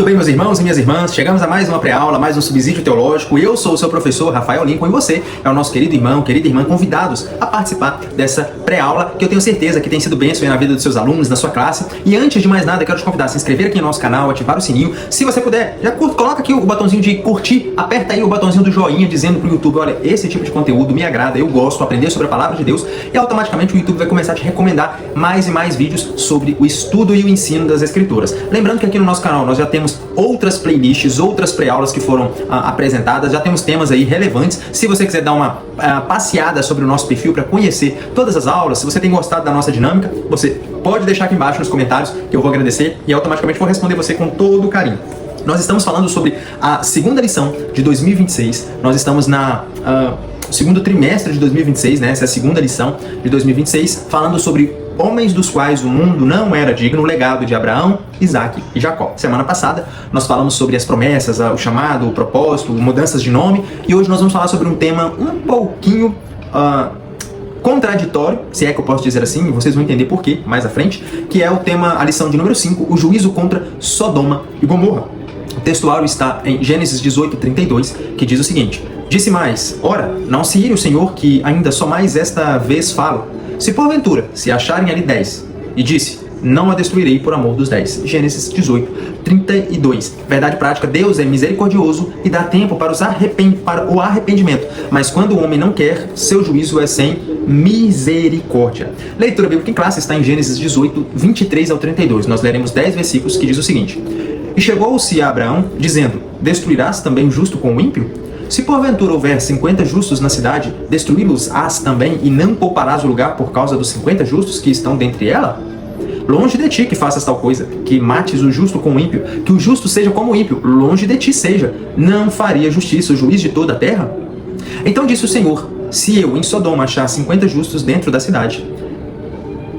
Muito bem, meus irmãos e minhas irmãs, chegamos a mais uma pré-aula, mais um subsídio teológico. Eu sou o seu professor Rafael Lincoln e você é o nosso querido irmão, querida irmã, convidados a participar dessa pré-aula que eu tenho certeza que tem sido bênção na vida dos seus alunos, na sua classe. E antes de mais nada, quero te convidar a se inscrever aqui no nosso canal, ativar o sininho. Se você puder, já coloca aqui o botãozinho de curtir, aperta aí o botãozinho do joinha dizendo pro YouTube, olha, esse tipo de conteúdo me agrada, eu gosto, aprender sobre a palavra de Deus, e automaticamente o YouTube vai começar a te recomendar mais e mais vídeos sobre o estudo e o ensino das Escrituras. Lembrando que aqui no nosso canal nós já temos outras playlists, outras pré-aulas que foram apresentadas, já temos temas aí relevantes. Se você quiser dar uma passeada sobre o nosso perfil para conhecer todas as aulas, se você tem gostado da nossa dinâmica, você pode deixar aqui embaixo nos comentários que eu vou agradecer e automaticamente vou responder você com todo carinho. Nós estamos falando sobre a segunda lição de 2026, nós estamos na segundo trimestre de 2026, né? Essa é a segunda lição de 2026, falando sobre homens dos quais o mundo não era digno, o legado de Abraão, Isaac e Jacó. Semana passada nós falamos sobre as promessas, o chamado, o propósito, mudanças de nome, e hoje nós vamos falar sobre um tema um pouquinho contraditório, se é que eu posso dizer assim, e vocês vão entender por quê mais à frente, que é o tema, a lição de número 5, o juízo contra Sodoma e Gomorra. O textual está em Gênesis 18:32, que diz o seguinte: disse mais, ora, não se ire o Senhor, que ainda só mais esta vez falo. Se porventura se acharem ali 10, e disse, não a destruirei por amor dos 10. Gênesis 18:32. Verdade prática, Deus é misericordioso e dá tempo para o arrependimento. Mas quando o homem não quer, seu juízo é sem misericórdia. Leitura bíblica em classe está em Gênesis 18:23 ao 32. Nós leremos 10 versículos que diz o seguinte: e chegou-se a Abraão, dizendo, destruirás também o justo com o ímpio? Se porventura houver 50 justos na cidade, destruí-los-ás também, e não pouparás o lugar por causa dos 50 justos que estão dentre ela? Longe de ti que faças tal coisa, que mates o justo com o ímpio, que o justo seja como o ímpio, longe de ti seja. Não faria justiça o juiz de toda a terra? Então disse o Senhor, se eu em Sodoma achar 50 justos dentro da cidade,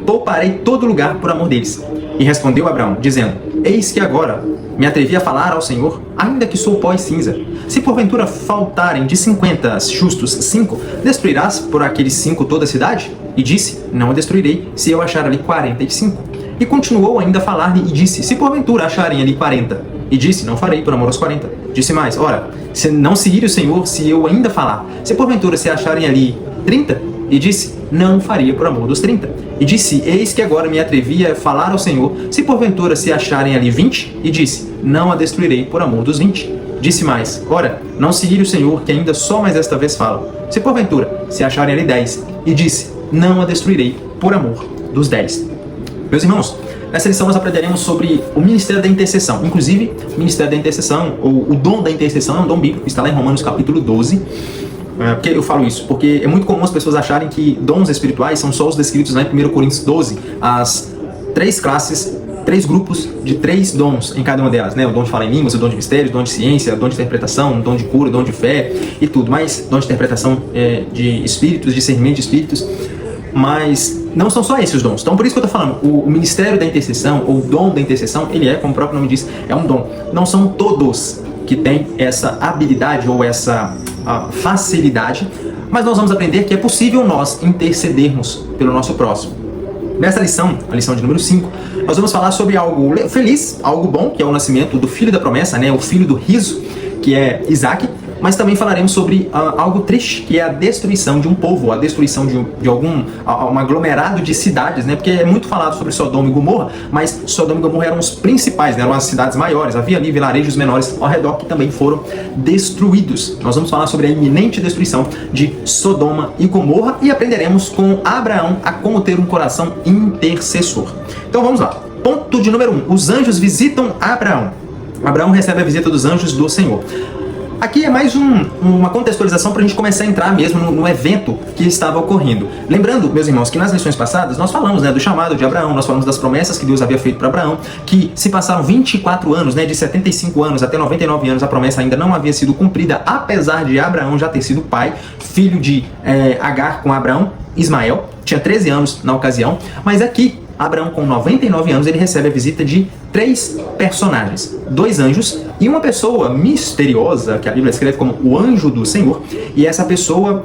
pouparei todo lugar por amor deles. E respondeu Abraão, dizendo, eis que agora me atrevi a falar ao Senhor, ainda que sou pó e cinza. Se porventura faltarem de 50 justos 5, destruirás por aqueles 5 toda a cidade? E disse, não a destruirei, se eu achar ali 45. E continuou ainda a falar-lhe e disse, se porventura acharem ali 40. E disse, não farei por amor aos 40. Disse mais, ora, se não se ire o Senhor, se eu ainda falar. Se porventura se acharem ali 30. E disse, não faria por amor dos 30. E disse, eis que agora me atrevi a falar ao Senhor, se porventura se acharem ali 20. E disse, não a destruirei por amor dos 20. Disse mais, ora, não se ire o Senhor, que ainda só mais esta vez fala. Se porventura se acharem ali 10. E disse, não a destruirei por amor dos 10. Meus irmãos, nessa lição nós aprenderemos sobre o ministério da intercessão. Inclusive, o ministério da intercessão, ou o dom da intercessão, é um dom bíblico que está lá em Romanos capítulo 12. Por que eu falo isso? Porque é muito comum as pessoas acharem que dons espirituais são só os descritos lá em 1 Coríntios 12, as 3 classes, 3 grupos de 3 dons em cada uma delas, né? O dom de falar em línguas, o dom de mistério, o dom de ciência, o dom de interpretação, o dom de cura, o dom de fé e tudo. Mas dom de interpretação de espíritos, discernimento de espíritos. Mas não são só esses dons. Então por isso que eu estou falando, o ministério da intercessão, ou o dom da intercessão, ele é, como o próprio nome diz, é um dom. Não são todos que têm essa habilidade ou essa facilidade, mas nós vamos aprender que é possível nós intercedermos pelo nosso próximo. Nessa lição, a lição de número 5, nós vamos falar sobre algo feliz, algo bom, que é o nascimento do filho da promessa, né? O filho do riso, que é Isaac, mas também falaremos sobre algo triste, que é a destruição de um povo, a destruição de um aglomerado de cidades, né? Porque é muito falado sobre Sodoma e Gomorra, mas Sodoma e Gomorra eram os principais, né? Eram as cidades maiores, havia ali vilarejos menores ao redor que também foram destruídos. Nós vamos falar sobre a iminente destruição de Sodoma e Gomorra e aprenderemos com Abraão a como ter um coração intercessor. Então vamos lá. Ponto de número 1. Os anjos visitam Abraão. Abraão recebe a visita dos anjos do Senhor. Aqui é mais uma contextualização para a gente começar a entrar mesmo no evento que estava ocorrendo. Lembrando, meus irmãos, que nas lições passadas nós falamos, né, do chamado de Abraão, nós falamos das promessas que Deus havia feito para Abraão, que se passaram 24 anos, né, de 75 anos até 99 anos, a promessa ainda não havia sido cumprida, apesar de Abraão já ter sido pai, filho de Agar com Abraão, Ismael, tinha 13 anos na ocasião, mas aqui Abraão, com 99 anos, ele recebe a visita de 3 personagens, 2 anjos e uma pessoa misteriosa, que a Bíblia escreve como o anjo do Senhor, e essa pessoa,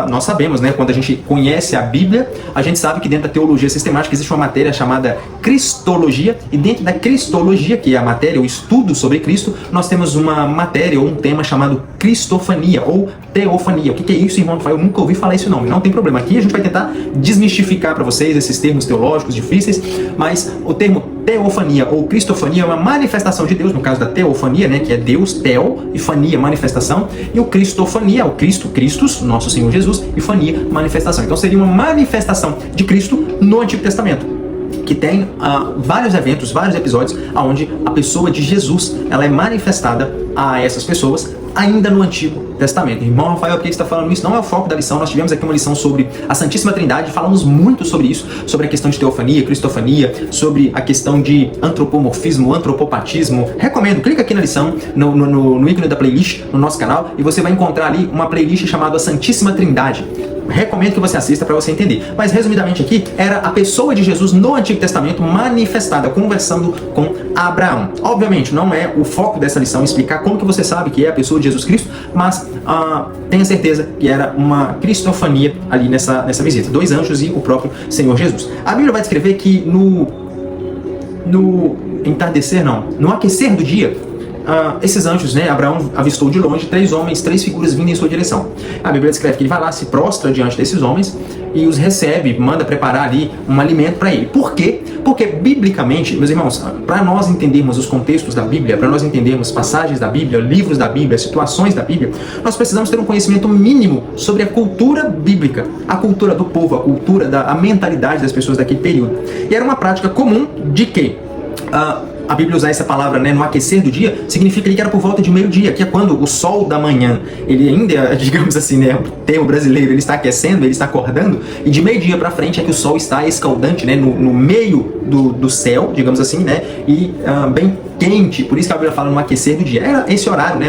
nós sabemos, né, quando a gente conhece a Bíblia, a gente sabe que dentro da teologia sistemática existe uma matéria chamada cristologia, e dentro da cristologia, que é a matéria, o estudo sobre Cristo, nós temos uma matéria ou um tema chamado cristofania ou teofania. O que é isso, irmão? Eu nunca ouvi falar esse nome, não tem problema. Aqui a gente vai tentar desmistificar para vocês esses termos teológicos difíceis, mas o termo teofania ou cristofania é uma manifestação de Deus, no caso da teofania, né, que é Deus, teo, e fania, manifestação, e o cristofania, o Cristo, Christus, nosso Senhor Jesus, e fania, manifestação. Então seria uma manifestação de Cristo no Antigo Testamento, que tem vários eventos, vários episódios, onde a pessoa de Jesus ela é manifestada a essas pessoas ainda no Antigo Testamento. Irmão Rafael, por que você está falando isso? Não é o foco da lição. Nós tivemos aqui uma lição sobre a Santíssima Trindade, falamos muito sobre isso, sobre a questão de teofania, cristofania, sobre a questão de antropomorfismo, antropopatismo. Recomendo, clica aqui na lição, no ícone da playlist, no nosso canal, e você vai encontrar ali uma playlist chamada Santíssima Trindade. Recomendo que você assista para você entender. Mas resumidamente aqui, era a pessoa de Jesus no Antigo Testamento manifestada, conversando com Abraão. Obviamente, não é o foco dessa lição explicar como que você sabe que é a pessoa de Jesus Cristo, mas tenha certeza que era uma cristofania ali nessa visita. 2 anjos e o próprio Senhor Jesus. A Bíblia vai descrever que no aquecer do dia, esses anjos, né, Abraão avistou de longe 3 homens, 3 figuras vindo em sua direção. A Bíblia descreve que ele vai lá, se prostra diante desses homens e os recebe, manda preparar ali um alimento para ele. Por quê? Porque biblicamente, meus irmãos, para nós entendermos os contextos da Bíblia, para nós entendermos passagens da Bíblia, livros da Bíblia, situações da Bíblia, nós precisamos ter um conhecimento mínimo sobre a cultura bíblica, a cultura do povo, a cultura, a mentalidade das pessoas daquele período. E era uma prática comum de que a Bíblia usar essa palavra, né, no aquecer do dia, significa que era por volta de meio-dia, que é quando o sol da manhã, ele ainda, digamos assim, né, o termo brasileiro, ele está aquecendo, ele está acordando, e de meio-dia para frente é que o sol está escaldante, né, no meio do céu, digamos assim, né, e bem quente, por isso que a Bíblia fala no aquecer do dia. Era esse horário, né,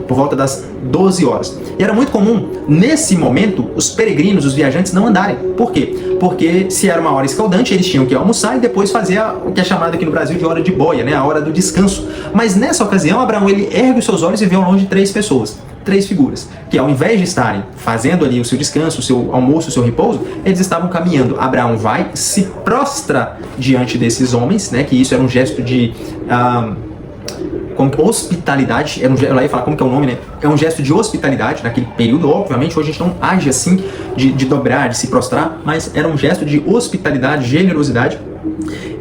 por volta das 12 horas. E era muito comum, nesse momento, os peregrinos, os viajantes não andarem. Por quê? Porque se era uma hora escaldante, eles tinham que almoçar e depois fazer o que é chamado aqui no Brasil de hora de boia, né, a hora do descanso. Mas nessa ocasião, Abraão, ele ergue os seus olhos e vê ao longe 3 pessoas. 3 figuras, que ao invés de estarem fazendo ali o seu descanso, o seu almoço, o seu repouso, eles estavam caminhando. Abraão vai, se prostra diante desses homens, né, que isso era um gesto de hospitalidade, ela ia falar como que é o nome, né? É um gesto de hospitalidade naquele período. Obviamente hoje a gente não age assim, de dobrar, de se prostrar, mas era um gesto de hospitalidade, generosidade.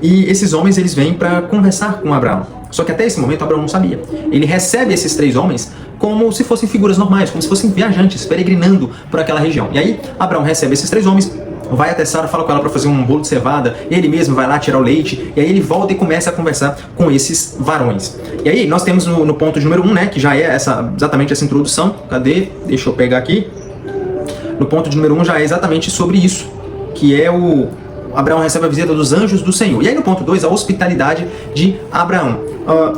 E esses homens, eles vêm para conversar com Abraão. Só que até esse momento Abraão não sabia. Ele recebe esses 3 homens como se fossem figuras normais, como se fossem viajantes, peregrinando por aquela região. E aí Abraão recebe esses 3 homens, vai até Sara, fala com ela para fazer um bolo de cevada, ele mesmo vai lá tirar o leite, e aí ele volta e começa a conversar com esses varões. E aí nós temos no ponto de número 1, né, que já é exatamente essa introdução. Cadê? Deixa eu pegar aqui. No ponto de número 1 já é exatamente sobre isso, que é Abraão recebe a visita dos anjos do Senhor. E aí no ponto 2, a hospitalidade de Abraão.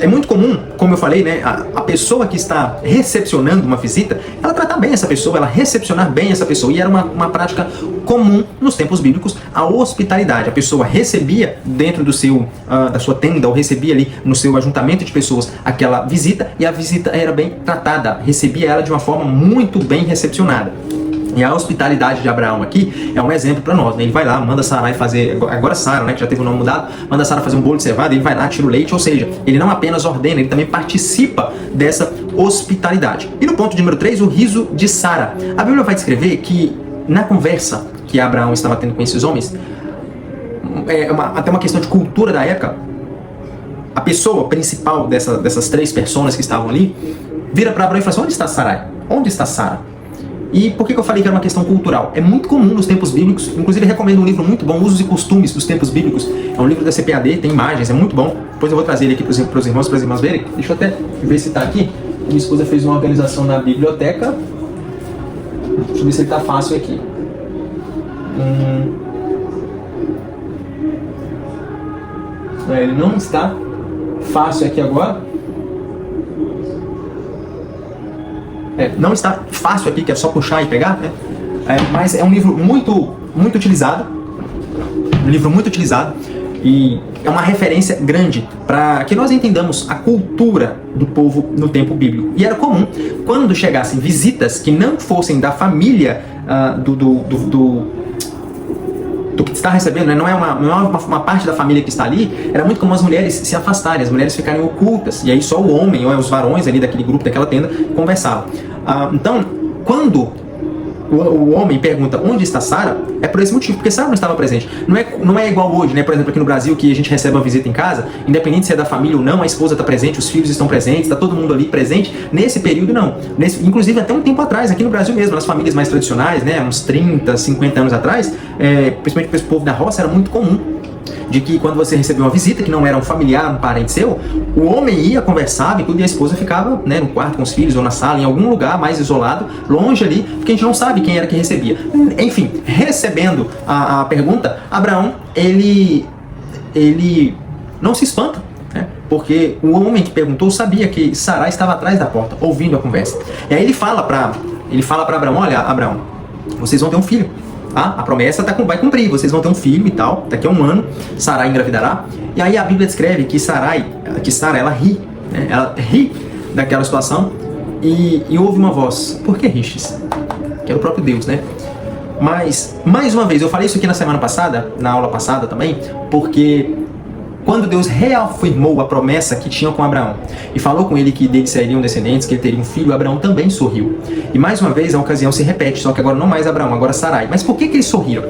É muito comum, como eu falei, né, a pessoa que está recepcionando uma visita, ela tratar bem essa pessoa, ela recepcionar bem essa pessoa. E era uma prática comum nos tempos bíblicos, a hospitalidade. A pessoa recebia dentro da sua tenda, ou recebia ali no seu ajuntamento de pessoas aquela visita, e a visita era bem tratada, recebia ela de uma forma muito bem recepcionada. E a hospitalidade de Abraão aqui é um exemplo para nós, né? Ele vai lá, manda Sarai fazer, agora Sara, né, que já teve o nome mudado, manda Sara fazer um bolo de cevada, ele vai lá, tira o leite, ou seja, ele não apenas ordena, ele também participa dessa hospitalidade. E no ponto número 3, o riso de Sara. A Bíblia vai descrever que na conversa que Abraão estava tendo com esses homens, até uma questão de cultura da época, a pessoa principal dessas 3 personas que estavam ali, vira para Abraão e fala assim: onde está Sarai? Onde está Sara? E por que eu falei que era uma questão cultural? É muito comum nos tempos bíblicos, inclusive recomendo um livro muito bom, Usos e Costumes dos Tempos Bíblicos. É um livro da CPAD, tem imagens, é muito bom. Depois eu vou trazer ele aqui para os irmãos, para as irmãs verem. Deixa eu até ver se está aqui. Minha esposa fez uma organização na biblioteca. Deixa eu ver se ele está fácil aqui. Ele não está fácil aqui agora. Não está fácil aqui, que é só puxar e pegar, né? Mas é um livro muito utilizado. Um livro muito utilizado. E é uma referência grande para que nós entendamos a cultura do povo no tempo bíblico. E era comum, quando chegassem visitas que não fossem da família do que está recebendo, né? Não é uma parte da família que está ali, era muito comum as mulheres se afastarem, as mulheres ficarem ocultas, e aí só o homem ou os varões ali daquele grupo, daquela tenda, conversavam. Então, quando o homem pergunta onde está Sara, é por esse motivo, porque Sara não estava presente. Não é igual hoje, né? Por exemplo, aqui no Brasil, que a gente recebe uma visita em casa, independente se é da família ou não, a esposa está presente, os filhos estão presentes, está todo mundo ali presente. Nesse período, não. Inclusive, até um tempo atrás, aqui no Brasil mesmo, nas famílias mais tradicionais, né? Uns 30, 50 anos atrás, principalmente para esse povo da roça, era muito comum de que quando você recebia uma visita, que não era um familiar, um parente seu, o homem ia, conversava e tudo, e a esposa ficava, né, no quarto com os filhos ou na sala, em algum lugar mais isolado, longe ali, porque a gente não sabe quem era que recebia. Enfim, recebendo a pergunta, Abraão, ele não se espanta, né, porque o homem que perguntou sabia que Sarai estava atrás da porta, ouvindo a conversa. E aí ele fala para Abraão: olha, Abraão, vocês vão ter um filho. A promessa vai cumprir, vocês vão ter um filho e tal, daqui a um ano, Sarai engravidará. E aí a Bíblia descreve que Sara, ela ri, né? Ela ri daquela situação e ouve uma voz: por que ristes? Que era o próprio Deus, né? Mas, mais uma vez, eu falei isso aqui na semana passada, na aula passada também, porque quando Deus reafirmou a promessa que tinha com Abraão e falou com ele que dele sairiam descendentes, que ele teria um filho, Abraão também sorriu. E mais uma vez a ocasião se repete, só que agora não mais Abraão, agora Sarai. Mas por que eles sorriram?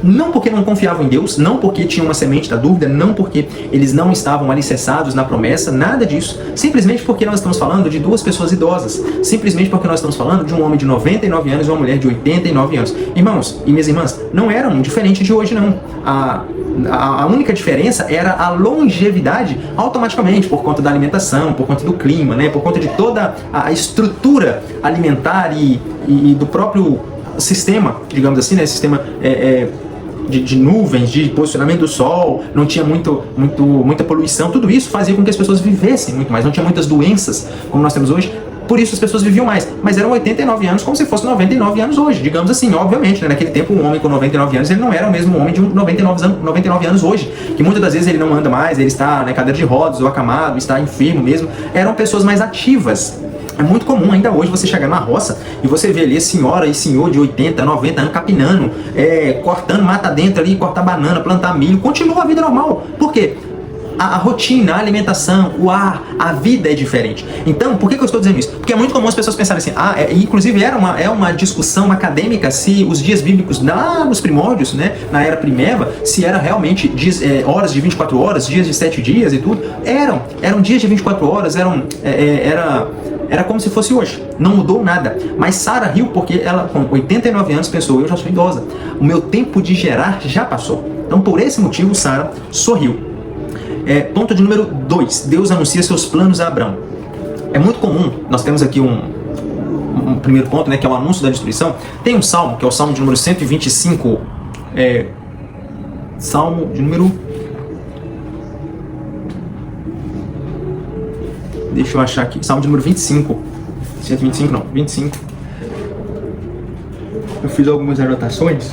Não porque não confiavam em Deus, não porque tinham uma semente da dúvida, não porque eles não estavam alicerçados na promessa, nada disso. Simplesmente porque nós estamos falando de duas pessoas idosas. Simplesmente porque nós estamos falando de um homem de 99 anos e uma mulher de 89 anos. Irmãos e minhas irmãs, não eram diferentes de hoje, não. A única diferença era a longevidade automaticamente, por conta da alimentação, por conta do clima, né? Por conta de toda a estrutura alimentar e do próprio sistema, digamos assim, né? Sistema de nuvens, de posicionamento do sol, não tinha muita poluição, tudo isso fazia com que as pessoas vivessem muito mais, não tinha muitas doenças como nós temos hoje, por isso as pessoas viviam mais, mas eram 89 anos como se fosse 99 anos hoje, digamos assim, obviamente, né? Naquele tempo um homem com 99 anos, ele não era o mesmo homem de 99 anos hoje, que muitas das vezes ele não anda mais, ele está na cadeira de rodas ou acamado, está enfermo mesmo, eram pessoas mais ativas. É muito comum ainda hoje você chegar na roça e você vê ali senhora e senhor de 80, 90 anos capinando, cortando mata dentro ali, cortar banana, plantar milho, continua a vida normal. Por quê? A rotina, a alimentação, o ar, a vida é diferente. Então, por que eu estou dizendo isso? Porque é muito comum as pessoas pensarem assim, inclusive é uma discussão acadêmica se os dias bíblicos, lá nos primórdios, né, na era primeva, se era realmente horas de 24 horas, dias de 7 dias e tudo. Eram dias de 24 horas, era como se fosse hoje, não mudou nada. Mas Sara riu porque ela, com 89 anos, pensou: eu já sou idosa, o meu tempo de gerar já passou. Então, por esse motivo, Sara sorriu. Ponto de número 2, Deus anuncia seus planos a Abraão. É muito comum, nós temos aqui um primeiro ponto, né, que é o anúncio da destruição. Tem um salmo, que é o salmo de número 125, salmo de número... Deixa eu achar aqui, salmo de número 25. 125 não, 25. Eu fiz algumas anotações.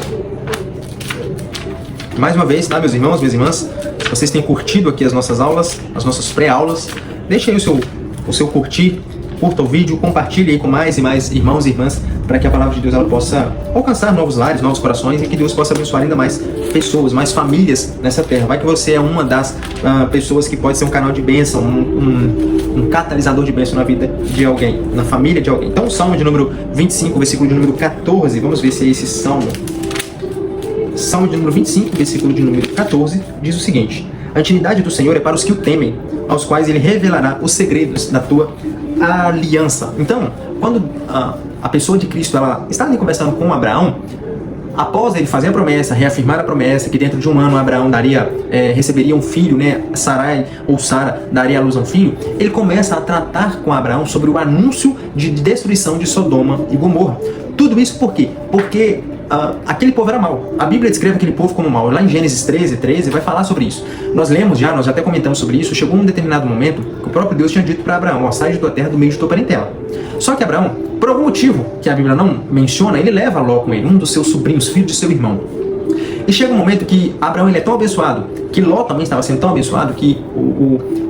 Mais uma vez, tá, meus irmãos, minhas irmãs? Se vocês têm curtido aqui as nossas aulas, as nossas pré-aulas, deixa aí o seu curtir, curta o vídeo, compartilhe aí com mais e mais irmãos e irmãs, para que a palavra de Deus ela possa alcançar novos lares, novos corações, e que Deus possa abençoar ainda mais pessoas, mais famílias nessa terra. Vai que você é uma das pessoas que pode ser um canal de bênção, um catalisador de bênção na vida de alguém, na família de alguém. Então, o Salmo de número 25, versículo de número 14, vamos ver se é esse Salmo. Salmo de número 25, versículo de número 14, diz o seguinte: a intimidade do Senhor é para os que o temem, aos quais Ele revelará os segredos da tua aliança. Então, quando a pessoa de Cristo ela está ali conversando com Abraão, após ele fazer a promessa, reafirmar a promessa que dentro de um ano Abraão receberia um filho, né? Sarai ou Sara daria à luz a um filho, ele começa a tratar com Abraão sobre o anúncio de destruição de Sodoma e Gomorra. Tudo isso por quê? Porque aquele povo era mau. A Bíblia descreve aquele povo como mau. Lá em Gênesis 13 vai falar sobre isso. Nós até comentamos sobre isso. Chegou um determinado momento que o próprio Deus tinha dito para Abraão: sai de tua terra, do meio de tua parentela. Só que Abraão, por algum motivo que a Bíblia não menciona, ele leva Ló com ele, um dos seus sobrinhos, filho de seu irmão. E chega um momento que Abraão ele é tão abençoado, que Ló também estava sendo tão abençoado, que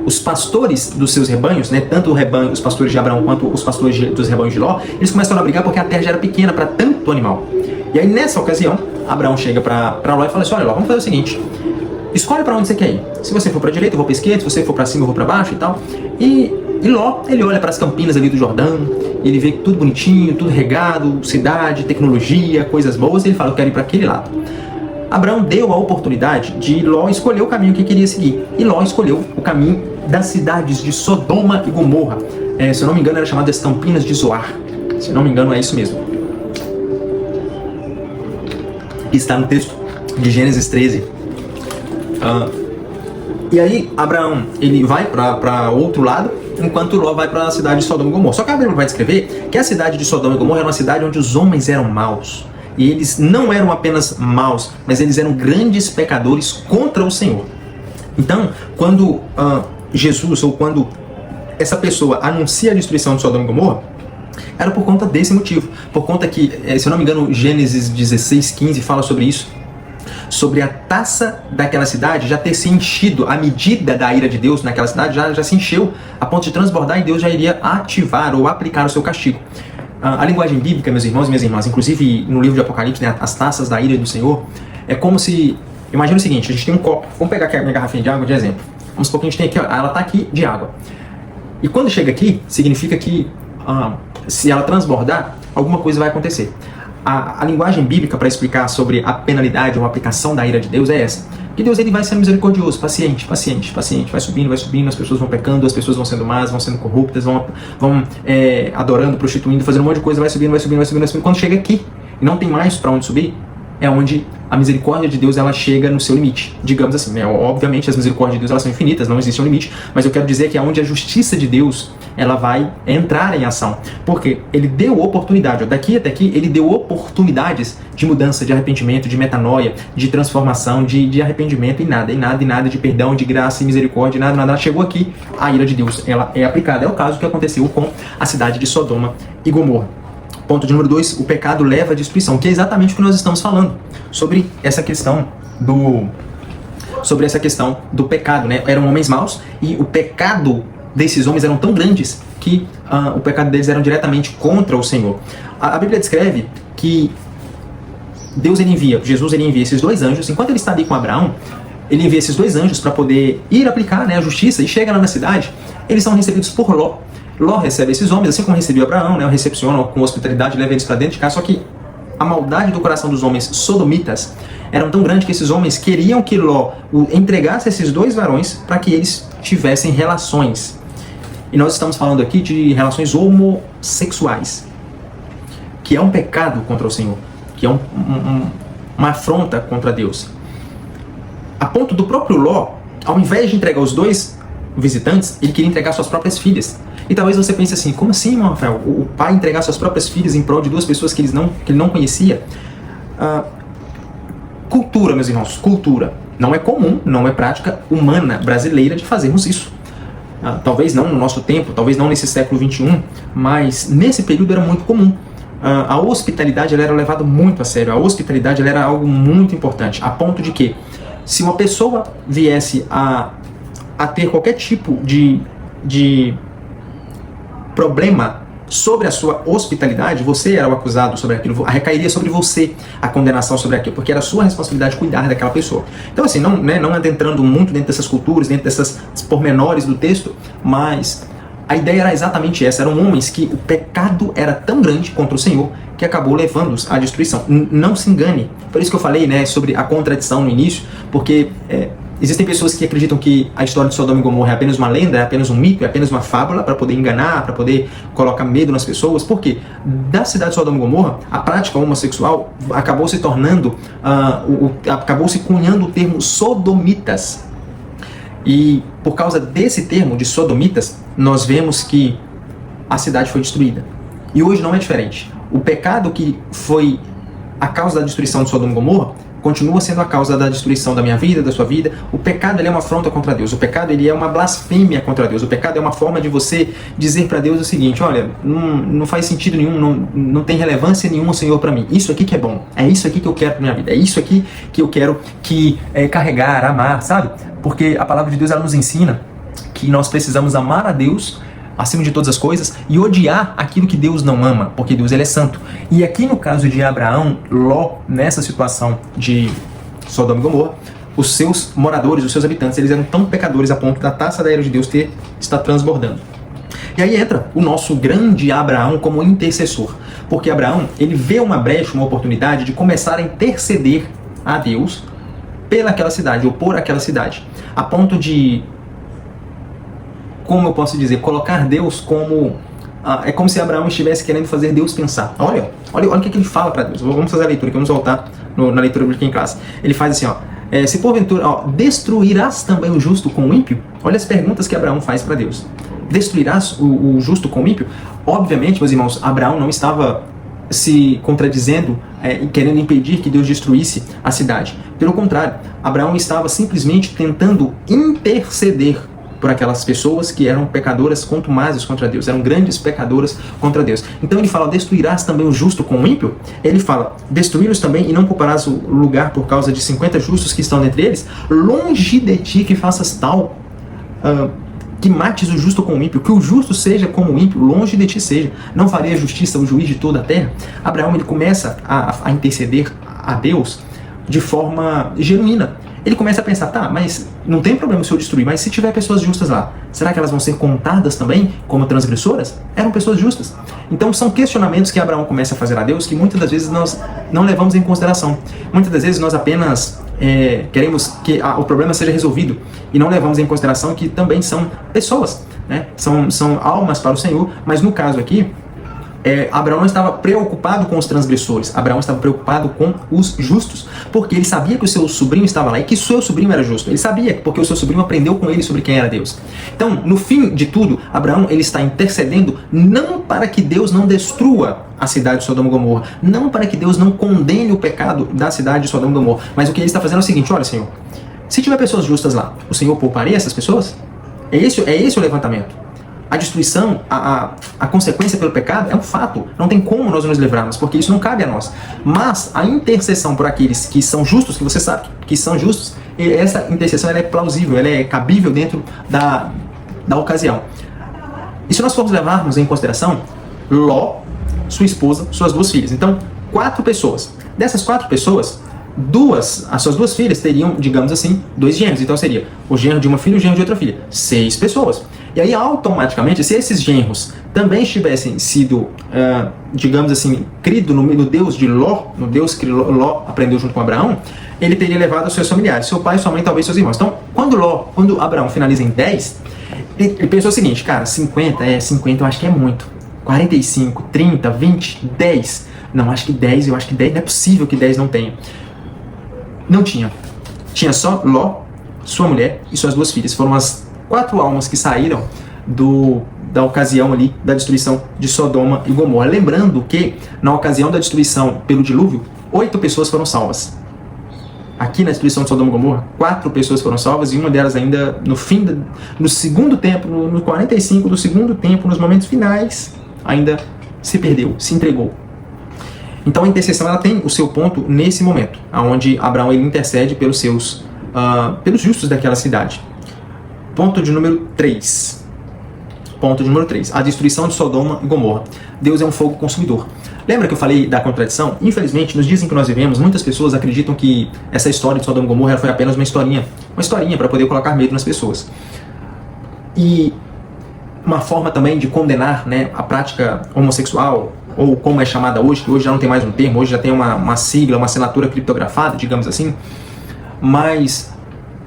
os pastores dos seus rebanhos, né, tanto o rebanho, os pastores de Abraão quanto os pastores dos rebanhos de Ló, eles começaram a brigar porque a terra já era pequena para tanto animal. E aí nessa ocasião, Abraão chega para Ló e fala assim: olha Ló, vamos fazer o seguinte, escolhe para onde você quer ir. Se você for para a direita, eu vou para a esquerda, se você for para cima, eu vou para baixo e tal. E Ló, ele olha para as campinas ali do Jordão, ele vê tudo bonitinho, tudo regado, cidade, tecnologia, coisas boas, e ele fala: eu quero ir para aquele lado. Abraão deu a oportunidade de Ló escolher o caminho que queria seguir. E Ló escolheu o caminho das cidades de Sodoma e Gomorra. Se eu não me engano, era chamado as Campinas de Zoar. Se eu não me engano, é isso mesmo. Está no texto de Gênesis 13. E aí, Abraão, ele vai para outro lado, enquanto Ló vai para a cidade de Sodoma e Gomorra. Só que a Bíblia vai descrever que a cidade de Sodoma e Gomorra era uma cidade onde os homens eram maus. E eles não eram apenas maus, mas eles eram grandes pecadores contra o Senhor. Então, quando Jesus, ou quando essa pessoa anuncia a destruição de Sodoma e Gomorra, era por conta desse motivo. Por conta que, se eu não me engano, Gênesis 16:15 fala sobre isso. Sobre a taça daquela cidade já ter se enchido, a medida da ira de Deus naquela cidade já se encheu a ponto de transbordar, e Deus já iria ativar ou aplicar o seu castigo. A linguagem bíblica, meus irmãos e minhas irmãs, inclusive no livro de Apocalipse, né, as taças da ira do Senhor, é como se... Imagina o seguinte, a gente tem um copo, vamos pegar aqui a minha garrafinha de água de exemplo. Vamos supor que a gente tem aqui, ela está aqui de água. E quando chega aqui, significa que se ela transbordar, alguma coisa vai acontecer. A linguagem bíblica para explicar sobre a penalidade ou a aplicação da ira de Deus é essa. Que Deus ele vai sendo misericordioso, paciente, vai subindo, as pessoas vão pecando, as pessoas vão sendo más, vão sendo corruptas, vão adorando, prostituindo, fazendo um monte de coisa, vai subindo. Quando chega aqui e não tem mais para onde subir, é onde a misericórdia de Deus ela chega no seu limite, digamos assim, né? Obviamente as misericórdias de Deus elas são infinitas, não existe um limite, mas eu quero dizer que é onde a justiça de Deus ela vai entrar em ação, porque ele deu oportunidade, daqui até aqui ele deu oportunidades de mudança, de arrependimento, de metanoia, de transformação, de arrependimento e nada de perdão, de graça e misericórdia, nada. Chegou aqui, a ira de Deus ela é aplicada. É o caso que aconteceu com a cidade de Sodoma e Gomorra. Ponto de número 2, o pecado leva à destruição, que é exatamente o que nós estamos falando, sobre essa questão do pecado, né? Eram homens maus e o pecado desses homens eram tão grandes que o pecado deles era diretamente contra o Senhor. A Bíblia descreve que Jesus ele envia esses dois anjos, enquanto ele está ali com Abraão, ele envia esses dois anjos para poder ir aplicar, né, a justiça, e chega lá na cidade, eles são recebidos por Ló. Ló recebe esses homens, assim como recebeu Abraão, né, o recepciona com hospitalidade, leva eles para dentro de casa, só que a maldade do coração dos homens sodomitas era tão grande que esses homens queriam que Ló entregasse esses dois varões para que eles tivessem relações. E nós estamos falando aqui de relações homossexuais, que é um pecado contra o Senhor, que é uma afronta contra Deus. A ponto do próprio Ló, ao invés de entregar os dois visitantes, ele queria entregar suas próprias filhas. E talvez você pense assim, como assim, irmão Rafael? O pai entregar suas próprias filhas em prol de duas pessoas que ele não conhecia? Cultura, meus irmãos, cultura. Não é comum, não é prática humana brasileira de fazermos isso. Talvez não no nosso tempo, talvez não nesse século XXI, mas nesse período era muito comum. A hospitalidade ela era levada muito a sério, a hospitalidade ela era algo muito importante, a ponto de que, se uma pessoa viesse a ter qualquer tipo de problema sobre a sua hospitalidade, você era o acusado sobre aquilo, recairia sobre você a condenação sobre aquilo, porque era a sua responsabilidade cuidar daquela pessoa. Então assim, não adentrando muito dentro dessas culturas, dentro dessas pormenores do texto, mas a ideia era exatamente essa. Eram homens que o pecado era tão grande contra o Senhor que acabou levando-os à destruição. Não se engane, por isso que eu falei, né, sobre a contradição no início, porque existem pessoas que acreditam que a história de Sodoma e Gomorra é apenas uma lenda, é apenas um mito, é apenas uma fábula para poder enganar, para poder colocar medo nas pessoas, porque da cidade de Sodoma e Gomorra, a prática homossexual acabou se tornando, acabou se cunhando o termo sodomitas. E por causa desse termo de sodomitas, nós vemos que a cidade foi destruída. E hoje não é diferente. O pecado que foi a causa da destruição de Sodoma e Gomorra continua sendo a causa da destruição da minha vida, da sua vida. O pecado ele é uma afronta contra Deus. O pecado ele é uma blasfêmia contra Deus. O pecado é uma forma de você dizer para Deus o seguinte: olha, não faz sentido nenhum, não tem relevância nenhuma, Senhor, para mim. Isso aqui que é bom. É isso aqui que eu quero para minha vida. É isso aqui que eu quero carregar, amar, sabe? Porque a palavra de Deus ela nos ensina que nós precisamos amar a Deus acima de todas as coisas e odiar aquilo que Deus não ama, porque Deus ele é santo. E aqui no caso de Abraão, Ló, nessa situação de Sodoma e Gomorra, os seus moradores, os seus habitantes, eles eram tão pecadores a ponto da taça da ira de Deus está transbordando. E aí entra o nosso grande Abraão como intercessor, porque Abraão ele vê uma brecha, uma oportunidade de começar a interceder a Deus pelaquela cidade ou por aquela cidade, a ponto de, como eu posso dizer, colocar Deus como... é como se Abraão estivesse querendo fazer Deus pensar. Olha o que ele fala para Deus. Vamos fazer a leitura, que vamos voltar na leitura bíblica em classe. Ele faz assim, se porventura, destruirás também o justo com o ímpio? Olha as perguntas que Abraão faz para Deus. Destruirás o justo com o ímpio? Obviamente, meus irmãos, Abraão não estava se contradizendo e querendo impedir que Deus destruísse a cidade. Pelo contrário, Abraão estava simplesmente tentando interceder por aquelas pessoas que eram pecadoras contumazes contra Deus, eram grandes pecadoras contra Deus. Então ele fala, destruirás também o justo com o ímpio? Ele fala, destruí-los também e não pouparás o lugar por causa de 50 justos que estão dentre eles? Longe de ti que faças tal, que mates o justo com o ímpio, que o justo seja como o ímpio, longe de ti seja. Não faria justiça o juiz de toda a terra? Abraão ele começa a interceder a Deus de forma genuína. Ele começa a pensar, tá, mas não tem problema se eu destruir, mas se tiver pessoas justas lá, será que elas vão ser contadas também como transgressoras? Eram pessoas justas. Então são questionamentos que Abraão começa a fazer a Deus que muitas das vezes nós não levamos em consideração. Muitas das vezes nós apenas queremos que o problema seja resolvido e não levamos em consideração que também são pessoas, né? São almas para o Senhor, mas no caso aqui, Abraão não estava preocupado com os transgressores, Abraão estava preocupado com os justos, porque ele sabia que o seu sobrinho estava lá e que o seu sobrinho era justo. Ele sabia, porque o seu sobrinho aprendeu com ele sobre quem era Deus. Então, no fim de tudo, Abraão ele está intercedendo não para que Deus não destrua a cidade de Sodoma e Gomorra, não para que Deus não condene o pecado da cidade de Sodoma e Gomorra, mas o que ele está fazendo é o seguinte: olha, Senhor, se tiver pessoas justas lá, o Senhor pouparia essas pessoas? É esse o levantamento. A destruição, a consequência pelo pecado é um fato. Não tem como nós nos livrarmos, porque isso não cabe a nós. Mas a intercessão por aqueles que são justos, que você sabe que são justos, essa intercessão ela é plausível, ela é cabível dentro da ocasião. E se nós formos levarmos em consideração Ló, sua esposa, suas duas filhas. Então, 4 pessoas. Dessas 4 pessoas, as suas 2 filhas teriam, digamos assim, 2 genros. Então seria o genro de uma filha e o genro de outra filha. 6 pessoas. E aí, automaticamente, se esses genros também tivessem sido, digamos assim, crido no Deus de Ló, no Deus que Ló aprendeu junto com Abraão, ele teria levado os seus familiares, seu pai, sua mãe, talvez seus irmãos. Então, quando Abraão finaliza em 10, ele pensou o seguinte: cara, 50 eu acho que é muito. 45, 30, 20, 10. Não, acho que 10 não é possível que 10 não tenha. Não tinha. Tinha só Ló, sua mulher e suas 2 filhas. Foram as 4 almas que saíram da ocasião ali da destruição de Sodoma e Gomorra. Lembrando que na ocasião da destruição pelo dilúvio, 8 pessoas foram salvas. Aqui na destruição de Sodoma e Gomorra, 4 pessoas foram salvas e uma delas ainda no segundo tempo, no 45 do segundo tempo, nos momentos finais, ainda se perdeu, se entregou. Então a intercessão ela tem o seu ponto nesse momento, onde Abraão ele intercede pelos justos daquela cidade. Ponto de número 3. A destruição de Sodoma e Gomorra. Deus é um fogo consumidor. Lembra que eu falei da contradição? Infelizmente, nos dias em que nós vivemos, muitas pessoas acreditam que essa história de Sodoma e Gomorra foi apenas uma historinha para poder colocar medo nas pessoas. E uma forma também de condenar, né, a prática homossexual, ou como é chamada hoje, que hoje já não tem mais um termo, hoje já tem uma sigla, uma assinatura criptografada, digamos assim. Mas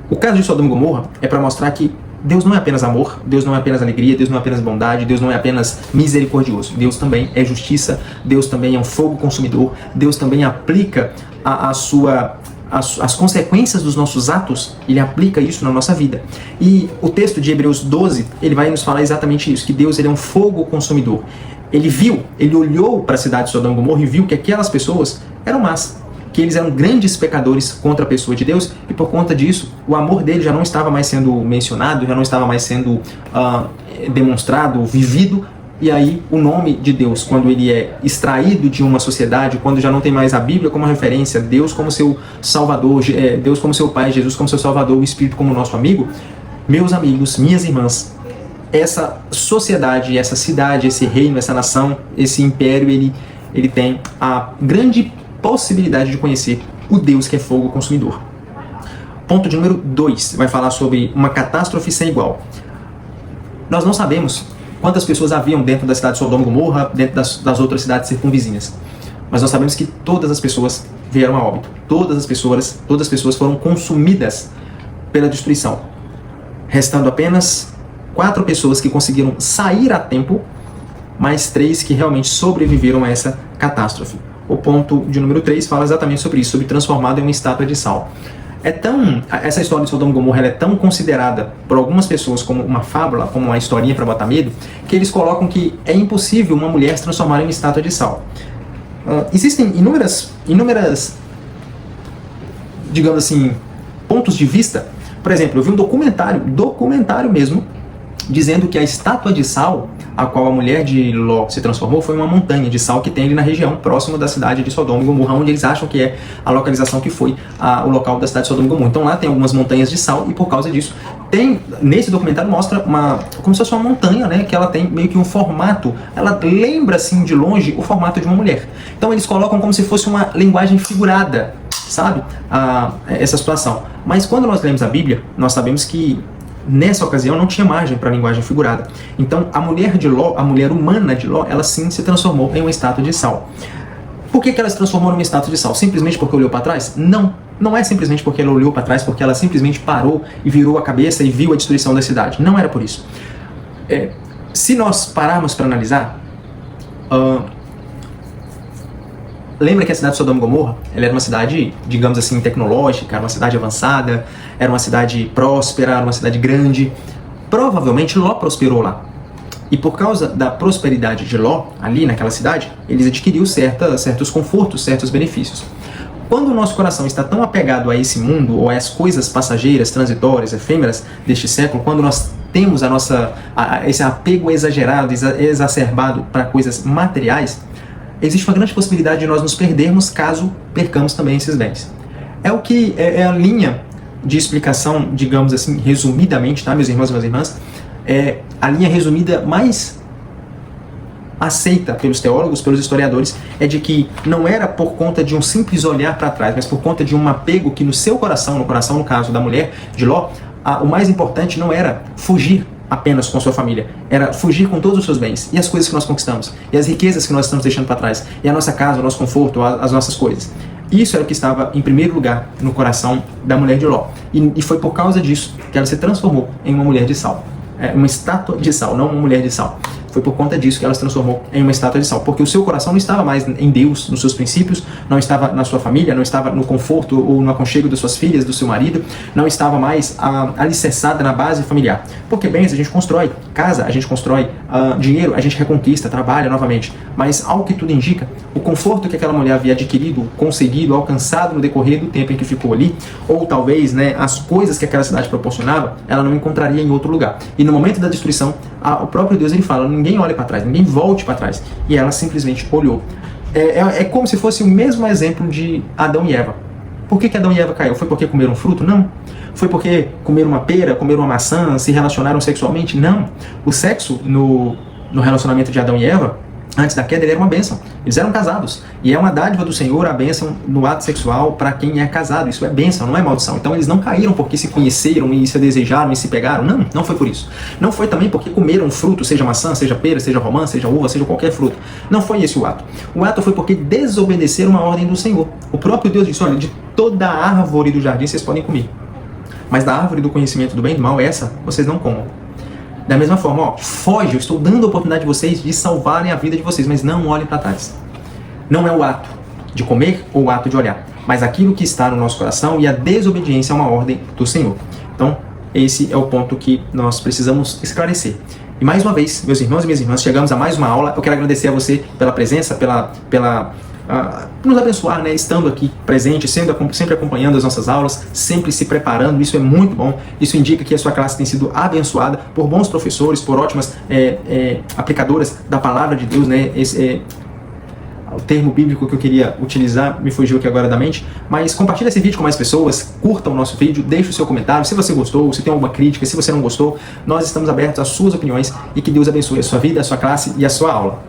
o caso de Sodoma e Gomorra é para mostrar que Deus não é apenas amor, Deus não é apenas alegria, Deus não é apenas bondade, Deus não é apenas misericordioso. Deus também é justiça, Deus também é um fogo consumidor, Deus também aplica as consequências dos nossos atos, ele aplica isso na nossa vida. E o texto de Hebreus 12, ele vai nos falar exatamente isso, que Deus ele é um fogo consumidor. Ele olhou para a cidade de Sodoma e Gomorra e viu que aquelas pessoas eram más, que eles eram grandes pecadores contra a pessoa de Deus, e por conta disso, o amor dele já não estava mais sendo mencionado, já não estava mais sendo demonstrado, vivido, e aí o nome de Deus, quando ele é extraído de uma sociedade, quando já não tem mais a Bíblia como referência, Deus como seu Salvador, Deus como seu Pai, Jesus como seu Salvador, o Espírito como nosso amigo, meus amigos, minhas irmãs, essa sociedade, essa cidade, esse reino, essa nação, esse império, ele tem a grande possibilidade de conhecer o Deus que é fogo consumidor. Ponto de número 2, vai falar sobre uma catástrofe sem igual. Nós não sabemos quantas pessoas haviam dentro da cidade de Sodoma e Gomorra, dentro das outras cidades circunvizinhas. Mas nós sabemos que todas as pessoas vieram a óbito. Todas as pessoas foram consumidas pela destruição. Restando apenas 4 pessoas que conseguiram sair a tempo, mais 3 que realmente sobreviveram a essa catástrofe. O ponto de número 3 fala exatamente sobre isso, sobre transformado em uma estátua de sal. Essa história de Sodoma e Gomorra é tão considerada por algumas pessoas como uma fábula, como uma historinha para botar medo, que eles colocam que é impossível uma mulher se transformar em uma estátua de sal. Existem inúmeras, digamos assim, pontos de vista. Por exemplo, eu vi um documentário mesmo, dizendo que a estátua de sal, a qual a mulher de Ló se transformou, foi uma montanha de sal que tem ali na região, próxima da cidade de Sodoma e Gomorra, onde eles acham que é a localização que foi o local da cidade de Sodoma e Gomorra. Então lá tem algumas montanhas de sal, e por causa disso, nesse documentário mostra como se fosse uma montanha, né, que ela tem meio que um formato, ela lembra assim de longe o formato de uma mulher. Então eles colocam como se fosse uma linguagem figurada, sabe, essa situação. Mas quando nós lemos a Bíblia, nós sabemos que nessa ocasião não tinha margem para a linguagem figurada. Então a mulher de Ló, a mulher humana de Ló, ela sim se transformou em uma estátua de sal. Por que ela se transformou numa estátua de sal? Simplesmente porque olhou para trás? Não, não é simplesmente porque ela olhou para trás, porque ela simplesmente parou e virou a cabeça e viu a destruição da cidade. Não era por isso. Se nós pararmos para analisar, lembra que a cidade de Sodoma e Gomorra, ela era uma cidade, digamos assim, tecnológica, era uma cidade avançada, era uma cidade próspera, era uma cidade grande. Provavelmente Ló prosperou lá. E por causa da prosperidade de Ló, ali naquela cidade, eles adquiriram certos confortos, certos benefícios. Quando o nosso coração está tão apegado a esse mundo, ou às coisas passageiras, transitórias, efêmeras deste século, quando nós temos esse apego exagerado, exacerbado para coisas materiais, existe uma grande possibilidade de nós nos perdermos caso percamos também esses bens. É a linha de explicação, digamos assim, resumidamente, tá, meus irmãos e minhas irmãs, é a linha resumida mais aceita pelos teólogos, pelos historiadores, é de que não era por conta de um simples olhar para trás, mas por conta de um apego que no seu coração, no caso da mulher de Ló, o mais importante não era fugir apenas com sua família, era fugir com todos os seus bens, e as coisas que nós conquistamos, e as riquezas que nós estamos deixando para trás, e a nossa casa, o nosso conforto, as nossas coisas. Isso era o que estava em primeiro lugar no coração da mulher de Ló, e foi por causa disso que ela se transformou em uma mulher de sal, uma estátua de sal, não uma mulher de sal. Foi por conta disso que ela se transformou em uma estátua de sal, porque o seu coração não estava mais em Deus, nos seus princípios, não estava na sua família, não estava no conforto ou no aconchego das suas filhas, do seu marido, não estava mais alicerçada na base familiar. Porque bens a gente constrói, casa a gente constrói, dinheiro a gente reconquista, trabalha novamente, mas ao que tudo indica, o conforto que aquela mulher havia adquirido, conseguido, alcançado no decorrer do tempo em que ficou ali, ou talvez, né, as coisas que aquela cidade proporcionava, ela não encontraria em outro lugar. E no momento da destruição, o próprio Deus ele fala, ninguém olhe para trás, ninguém volte para trás. E ela simplesmente olhou. É como se fosse o mesmo exemplo de Adão e Eva. Por que Adão e Eva caiu? Foi porque comeram fruto? Não. Foi porque comeram uma pera, comeram uma maçã, se relacionaram sexualmente? Não. O sexo no relacionamento de Adão e Eva, antes da queda, ele era uma bênção. Eles eram casados. E é uma dádiva do Senhor a bênção no ato sexual para quem é casado. Isso é bênção, não é maldição. Então eles não caíram porque se conheceram e se desejaram e se pegaram. Não, não foi por isso. Não foi também porque comeram fruto, seja maçã, seja pera, seja romã, seja uva, seja qualquer fruto. Não foi esse o ato. O ato foi porque desobedeceram a ordem do Senhor. O próprio Deus disse, olha, de toda a árvore do jardim vocês podem comer. Mas da árvore do conhecimento do bem e do mal, essa vocês não comam. Da mesma forma, foge, eu estou dando a oportunidade de vocês de salvarem a vida de vocês, mas não olhem para trás. Não é o ato de comer ou o ato de olhar, mas aquilo que está no nosso coração, e a desobediência é uma ordem do Senhor. Então, esse é o ponto que nós precisamos esclarecer. E mais uma vez, meus irmãos e minhas irmãs, chegamos a mais uma aula. Eu quero agradecer a você pela presença, pela nos abençoar, né, estando aqui presente, sempre acompanhando as nossas aulas, sempre se preparando. Isso é muito bom. Isso indica que a sua classe tem sido abençoada por bons professores, por ótimas aplicadoras da palavra de Deus, né? O termo bíblico que eu queria utilizar me fugiu aqui agora da mente, mas compartilhe esse vídeo com mais pessoas, curta o nosso vídeo, deixe o seu comentário, se você gostou, se tem alguma crítica, se você não gostou, nós estamos abertos às suas opiniões e que Deus abençoe a sua vida, a sua classe e a sua aula.